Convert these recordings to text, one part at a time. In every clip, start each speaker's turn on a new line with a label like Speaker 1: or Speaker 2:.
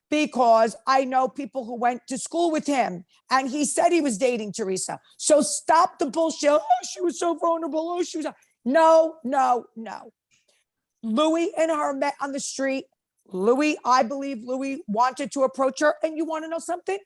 Speaker 1: because I know people who went to school with him and he said he was dating Teresa. So stop the bullshit. Oh, she was so vulnerable. Oh, she was. No, no, no. Louis and her met on the street. I believe Louis wanted to approach her. And you want to know something?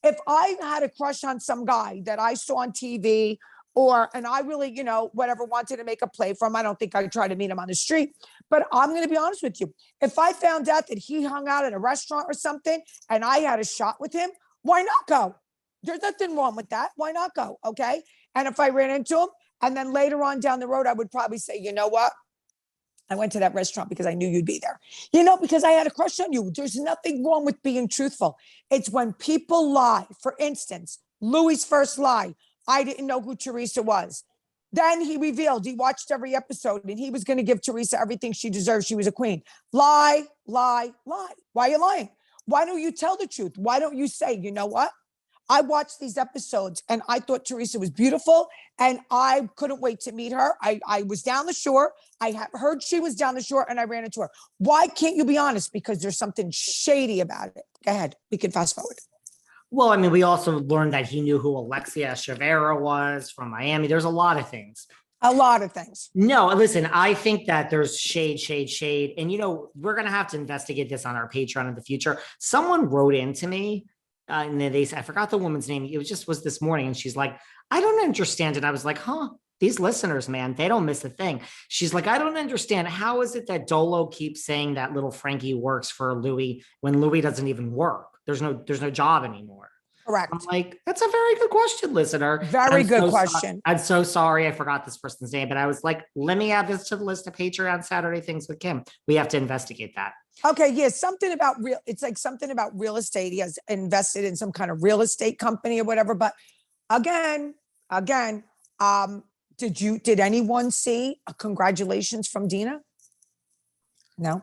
Speaker 1: If I had a crush on some guy that I saw on TV, and I really, whatever, wanted to make a play for him, I don't think I'd try to meet him on the street. But I'm going to be honest with you. If I found out that he hung out at a restaurant or something and I had a shot with him, why not go? There's nothing wrong with that. Why not go? Okay. And if I ran into him and then later on down the road, I would probably say, you know what? I went to that restaurant because I knew you'd be there, because I had a crush on you. There's nothing wrong with being truthful. It's when people lie. For instance, Louis' first lie, I didn't know who Teresa was. Then he revealed, he watched every episode and he was going to give Teresa everything she deserved. She was a queen. Lie, lie, lie. Why are you lying? Why don't you tell the truth? Why don't you say, you know what? I watched these episodes and I thought Teresa was beautiful and I couldn't wait to meet her. I was down the shore. I heard she was down the shore and I ran into her. Why can't you be honest? Because there's something shady about it. Go ahead. We can fast forward.
Speaker 2: Well, I mean, we also learned that he knew who Alexia Cervera was from Miami. There's a lot of things.
Speaker 1: A lot of things.
Speaker 2: No, listen, I think that there's shade. And, we're going to have to investigate this on our Patreon in the future. Someone wrote into me. And then I forgot the woman's name. It was this morning. And she's like, I don't understand. And I was like, these listeners, man, they don't miss a thing. She's like, I don't understand. How is it that Dolo keeps saying that little Frankie works for Louis when Louis doesn't even work? There's no job anymore.
Speaker 1: Correct.
Speaker 2: I'm like, that's a very good question, listener.
Speaker 1: Very good question.
Speaker 2: I'm so sorry I forgot this person's name, but I was like, let me add this to the list of Patreon Saturday things with Kim. We have to investigate that.
Speaker 1: Okay, yeah, something about something about real estate. He has invested in some kind of real estate company or whatever. But again, did anyone see a congratulations from Dina? No.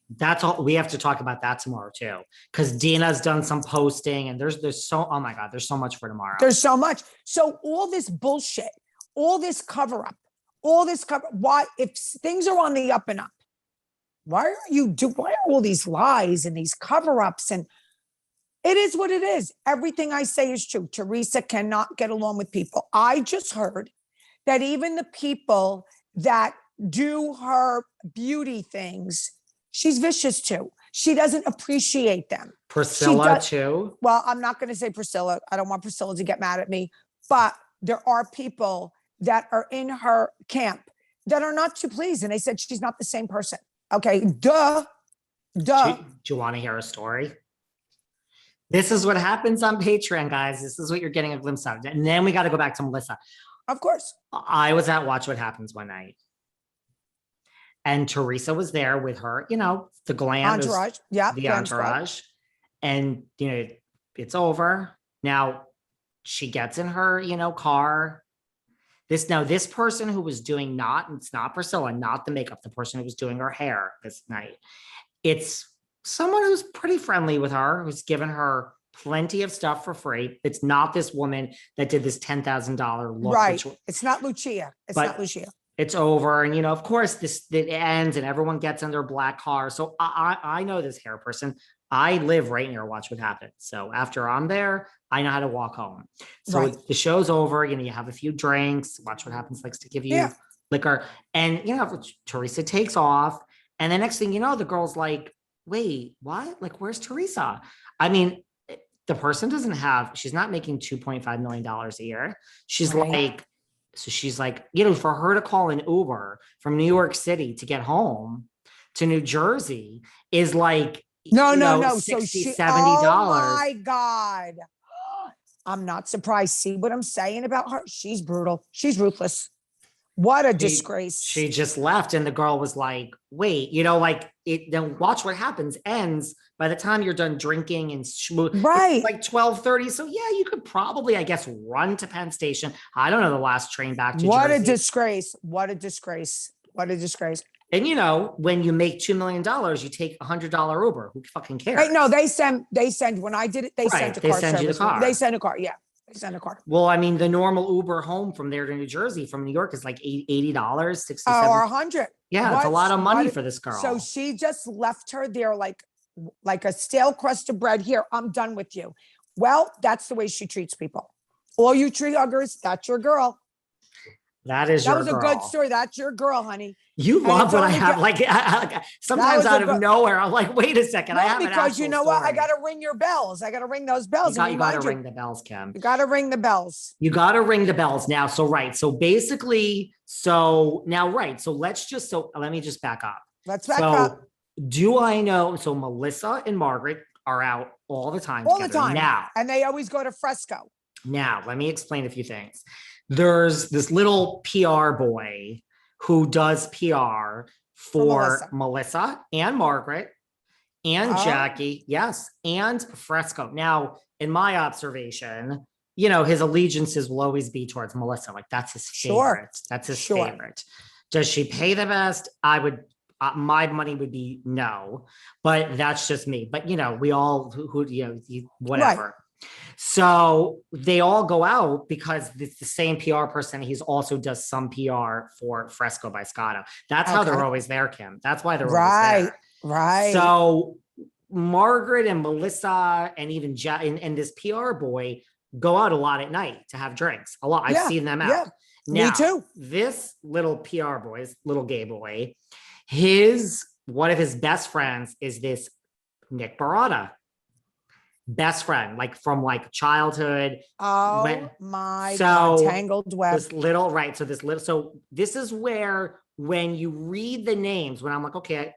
Speaker 2: That's all. We have to talk about that tomorrow too, because Dina's done some posting and there's so, oh my God, there's so much for tomorrow.
Speaker 1: There's so much. So all this bullshit, all this cover up, why, if things are on the up and up, why are all these lies and these cover-ups? And it is what it is. Everything I say is true. Teresa cannot get along with people. I just heard that even the people that do her beauty things, she's vicious to. She doesn't appreciate them.
Speaker 2: Priscilla too?
Speaker 1: Well, I'm not going to say Priscilla. I don't want Priscilla to get mad at me. But there are people that are in her camp that are not too pleased. And they said she's not the same person. Okay, duh.
Speaker 2: Do you want to hear a story? This is what happens on Patreon, guys. This is what you're getting a glimpse of. And then we got to go back to Melissa.
Speaker 1: Of course.
Speaker 2: I was at Watch What Happens one night. And Teresa was there with her, the glam.
Speaker 1: Entourage. Yeah.
Speaker 2: The entourage. And, it's over. Now, she gets in her, car. This person who was doing it's not Priscilla, not the makeup, the person who was doing her hair this night. It's someone who's pretty friendly with her, who's given her plenty of stuff for free. It's not this woman that did this $10,000 look.
Speaker 1: Right. It's not Lucia.
Speaker 2: It's over. And, of course, it ends and everyone gets in their black car. So I know this hair person. I live right near Watch What Happens. So after I'm there, I know how to walk home. So the show's over. You have a few drinks. Watch What Happens likes to give you liquor. And, Teresa takes off. And the next thing you know, the girl's like, wait, what? Like, where's Teresa? I mean, the person she's not making $2.5 million a year. She's she's like, for her to call an Uber from New York City to get home to New Jersey is like,
Speaker 1: no.
Speaker 2: $60, $70.
Speaker 1: Oh my God. I'm not surprised. See what I'm saying about her? She's brutal. She's ruthless. What a disgrace.
Speaker 2: She just left and the girl was like, wait, then Watch What Happens ends by the time you're done drinking and
Speaker 1: right.
Speaker 2: It's like 12:30. So yeah, you could probably, I guess, run to Penn Station. I don't know the last train back to Jersey.
Speaker 1: What a disgrace. What a disgrace.
Speaker 2: And when you make $2 million, you take $100 Uber. Who fucking cares?
Speaker 1: Right, no, they send when I did it, they sent a car service.
Speaker 2: You the car.
Speaker 1: They sent a car, yeah. They sent a car.
Speaker 2: Well, I mean, the normal Uber home from there to New Jersey from New York is like $80, $67.
Speaker 1: Or $100.
Speaker 2: Yeah, it's a lot of money for this girl.
Speaker 1: So she just left her there like like a stale crust of bread. Here, I'm done with you. Well, that's the way she treats people. All you tree huggers, that's your girl.
Speaker 2: That is
Speaker 1: That
Speaker 2: your
Speaker 1: was a
Speaker 2: girl.
Speaker 1: good story. That's your girl, honey.
Speaker 2: You
Speaker 1: And
Speaker 2: love
Speaker 1: it's
Speaker 2: when I
Speaker 1: only
Speaker 2: have
Speaker 1: go-
Speaker 2: like sometimes
Speaker 1: was a
Speaker 2: out of
Speaker 1: good-
Speaker 2: nowhere. I'm like, wait a second. I
Speaker 1: No,
Speaker 2: have an
Speaker 1: because you
Speaker 2: actual
Speaker 1: know what? I
Speaker 2: story.
Speaker 1: got to ring your bells. I got to ring those bells.
Speaker 2: You
Speaker 1: and
Speaker 2: got to
Speaker 1: remind you.
Speaker 2: ring the bells, Kim.
Speaker 1: You got to ring the bells.
Speaker 2: You got to ring the bells now. So, right. So basically, so now, right. So let me just back up.
Speaker 1: Let's back up.
Speaker 2: Do I know? So Melissa and Margaret are out all the time.
Speaker 1: All the
Speaker 2: together.
Speaker 1: time.
Speaker 2: Now,
Speaker 1: And they always go to Fresco.
Speaker 2: let me explain a few things. There's this little PR boy who does PR for Melissa and Margaret and
Speaker 1: Oh.
Speaker 2: Jackie. Yes. And Fresco. Now, in my observation, his allegiances will always be towards Melissa. Like that's his favorite.
Speaker 1: Sure.
Speaker 2: That's his
Speaker 1: Sure.
Speaker 2: favorite. Does she pay the best? I would, my money would be no, but that's just me. But we all whatever.
Speaker 1: Right.
Speaker 2: So they all go out because it's the same PR person. He's also does some PR for Fresco by Scotto. That's how they're
Speaker 1: Okay.
Speaker 2: always there, Kim. That's why they're always
Speaker 1: Right.
Speaker 2: there.
Speaker 1: Right.
Speaker 2: So Margaret and Melissa and even and this PR boy go out a lot at night to have drinks. A lot. I've
Speaker 1: Yeah,
Speaker 2: seen them out.
Speaker 1: yeah. Me
Speaker 2: Now,
Speaker 1: too.
Speaker 2: this little PR boy, little gay boy, one of his best friends is this Nick Barada. Best friend, like from like childhood.
Speaker 1: Oh my
Speaker 2: So,
Speaker 1: God. Tangled web.
Speaker 2: This little, right. So this is where when you read the names, when I'm like, okay,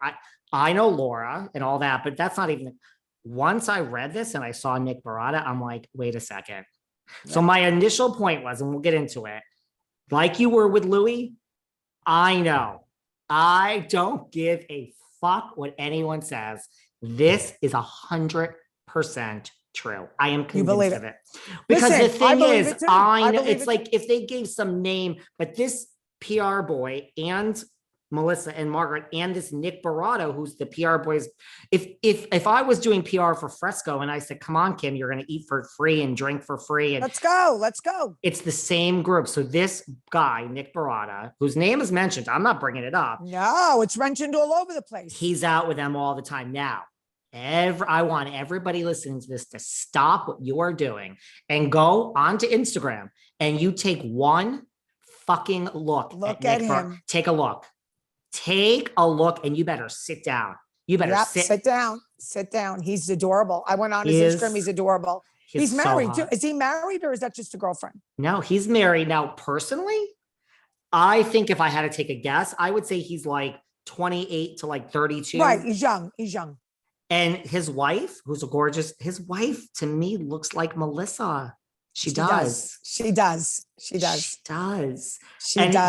Speaker 2: I know Laura and all that, but that's not even, once I read this and I saw Nick Barada, I'm like, wait a second. So my initial point was, and we'll get into it, like you were with Louis, I know. I don't give a fuck what anyone says. This is 100% true. I am
Speaker 1: You believe
Speaker 2: convinced of
Speaker 1: it.
Speaker 2: it. Because
Speaker 1: Listen,
Speaker 2: the thing
Speaker 1: I believe
Speaker 2: is,
Speaker 1: it too.
Speaker 2: I
Speaker 1: I
Speaker 2: know
Speaker 1: believe
Speaker 2: it's
Speaker 1: it
Speaker 2: like if they gave some name, but this PR boy and Melissa and Margaret and this Nick Barado, who's the PR boys. If I was doing PR for Fresco and I said, come on, Kim, you're going to eat for free and drink for free. And
Speaker 1: Let's go. Let's go.
Speaker 2: it's the same group. So this guy, Nick Barada, whose name is mentioned, I'm not bringing it up.
Speaker 1: No, it's mentioned all over the place.
Speaker 2: He's out with them all the time. Now, I want everybody listening to this to stop what you are doing and go onto Instagram and you take one fucking look
Speaker 1: Look
Speaker 2: at
Speaker 1: at
Speaker 2: Nick
Speaker 1: him.
Speaker 2: Take a look. Take a look and you better sit down. You better
Speaker 1: Yep,
Speaker 2: sit.
Speaker 1: sit down. Sit down. He's adorable. I went on
Speaker 2: He
Speaker 1: his
Speaker 2: is-
Speaker 1: Instagram. He's adorable. He's
Speaker 2: so
Speaker 1: married too.
Speaker 2: hot.
Speaker 1: Is he married or is that just a girlfriend?
Speaker 2: No, he's married. Now, personally, I think if I had to take a guess, I would say he's like 28 to like 32.
Speaker 1: Right. He's young. He's young.
Speaker 2: And his wife, who's a gorgeous, his wife to me looks like Melissa. She does.
Speaker 1: She does. She does.
Speaker 2: She does.
Speaker 1: She
Speaker 2: And
Speaker 1: does.